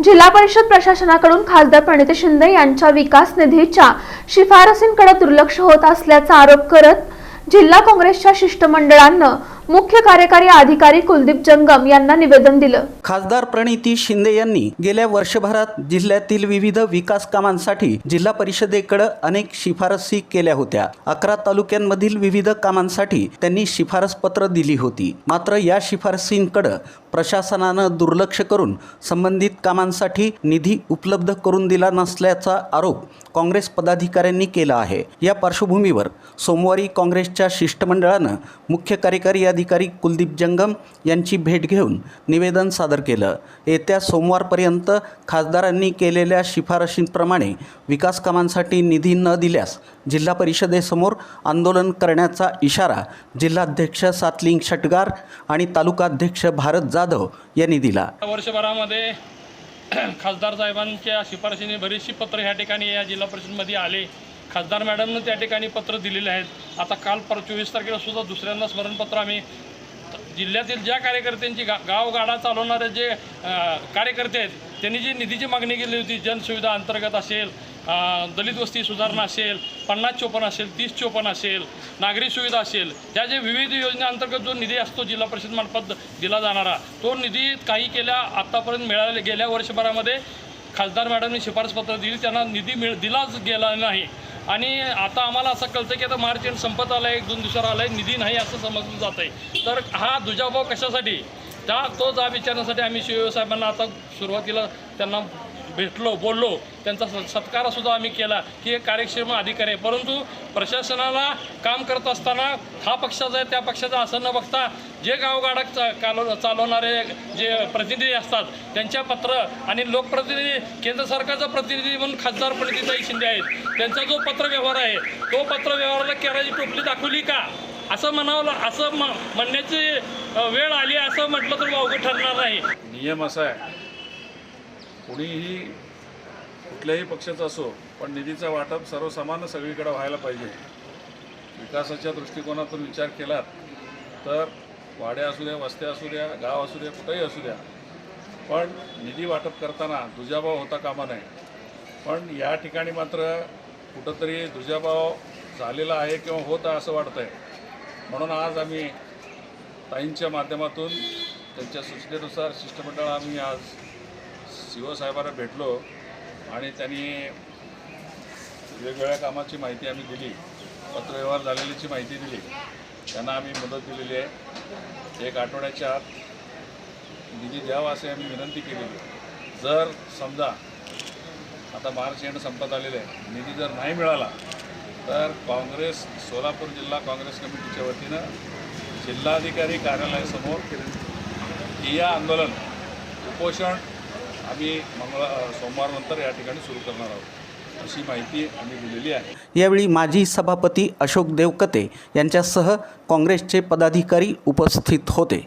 जिल्हा परिषद प्रशासनाकडून खासदार प्रणिती शिंदे यांच्या विकास निधीच्या शिफारसींकडे दुर्लक्ष होत असल्याचा आरोप करत जिल्हा काँग्रेसच्या शिष्टमंडळानं मुख्य कार्यकारी अधिकारी कुलदीप जंगम यांना निवेदन दिलं। खासदार प्रणिती शिंदे यांनी गेल्या वर्षभरात जिल्ह्यातील विविध विकास कामांसाठी जिल्हा परिषदेकडे अनेक शिफारसी केल्या होत्या। 11 तालुक्यांमधील विविध कामांसाठी त्यांनी शिफारस पत्र दिली होती। मात्र या शिफारसींकडे प्रशासनानं दुर्लक्ष करून संबंधित कामांसाठी निधी उपलब्ध करून दिला नसल्याचा आरोप काँग्रेस पदाधिकाऱ्यांनी केला आहे। या पार्श्वभूमीवर सोमवारी काँग्रेसच्या शिष्टमंडळानं मुख्य कार्यकारी अधिकारी कुलदीप जंगम यांची भेट घेऊन निवेदन सादर केलं। येत्या सोमवारपर्यंत खासदारांनी केलेल्या शिफारशींप्रमाणे विकास कामांसाठी निधी न दिल्यास जिल्हा परिषदेसमोर आंदोलन करण्याचा इशारा जिल्हाध्यक्ष सातलिंग शटगार आणि तालुकाध्यक्ष भारत जाधव यांनी दिला। वर्षभरामध्ये खासदार साहेबांच्या शिफारशीने बरीचशी पत्र ह्या ठिकाणी या जिल्हा परिषदेमध्ये आले। खासदार मॅडमने त्या ठिकाणी पत्र दिलेले आहेत। आता काल 24 तारखेला सुद्धा दुसऱ्यांदा स्मरणपत्र आम्ही जिल्ह्यातील ज्या कार्यकर्त्यांची गावगाडा चालवणारे जे कार्यकर्ते आहेत त्यांनी जी निधीची मागणी केली होती, जनसुविधा अंतर्गत असेल, दलित वस्ती सुधारणा असेल, 50-54 असेल, 30-54 असेल, नागरी सुविधा असेल, त्या जे विविध योजनेअंतर्गत जो निधी असतो जिल्हा परिषद मार्फत दिला जाणारा, तो निधी काही केल्या आत्तापर्यंत मिळाले गेल्या वर्षभरामध्ये खासदार मॅडमने शिफारसपत्र दिली, त्यांना निधी दिलाच गेला नाही। आणि आता आम्हाला असं कळतं की आता मार्च एंड संपत आला आहे, 1-2 दिवसावर आला आहे, निधी नाही असं समजलं जात आहे। तर हा दुजाभाव कशासाठी, तो जाब विचारण्यासाठी आम्ही शिव साहेबांना आता सुरुवातीला त्यांना भेटलो, बोललो, त्यांचा सत्कारसुद्धा आम्ही केला की हे कार्यक्षम अधिकारी आहे। परंतु प्रशासनाला काम करत असताना हा पक्षाचा आहे त्या पक्षाचा असं न बघता जे गावगाडा चालवणारे जे प्रतिनिधी असतात त्यांच्या पत्र आणि लोकप्रतिनिधी केंद्र सरकारचा प्रतिनिधी म्हणून खासदार प्रणितीताई शिंदे आहेत, त्यांचा जो पत्रव्यवहार आहे तो पत्रव्यवहाराला केराची टोपली दाखवली का असं म्हणावं, असं म्हणण्याची वेळ आली असं म्हटलं तर वावगं ठरणार नाही। नियम असा आहे, कोणीही कुठल्याही पक्षाचा असो पण निधीचा वाटप सर्वसमान सगळीकडे व्हायला पाहिजे। विकासाच्या दृष्टिकोनातून विचार केलात तर वाड्या असू द्या, वस्त्या असू द्या, गाव असू द्या, कुठेही असू द्या, पण निधी वाटप करताना दुजाभाव होता कामा नये। पण या ठिकाणी मात्र कुठंतरी दुजाभाव झालेला आहे किंवा होत आहे असं वाटतं आहे। म्हणून आज आम्ही ताईंच्या माध्यमातून त्यांच्या सूचनेनुसार शिष्टमंडळ आम्ही आज शिवसाहेबांना भेटलो आणि त्यांनी वेगवेगळ्या कामाची माहिती आम्ही दिली, पत्रव्यवहार झालेलीची माहिती दिली, त्यांना आम्ही मदत दिलेली आहे। 1 आठवड्याच्या आत निधी द्यावा असे आम्ही विनंती केलेली। जर समजा आता मार्च एंड संपत आलेले आहे, निधी जर नाही मिळाला तर काँग्रेस सोलापूर जिल्हा काँग्रेस कमिटीच्या वतीनं जिल्हाधिकारी कार्यालयासमोर ठिय्या आंदोलन, उपोषण आम्ही सोमवारनंतर या ठिकाणी सुरू करणार आहोत अशी माहिती आम्ही दिलेली आहे। यावेळी माजी सभापती अशोक देवकते यांच्यासह काँग्रेसचे पदाधिकारी उपस्थित होते।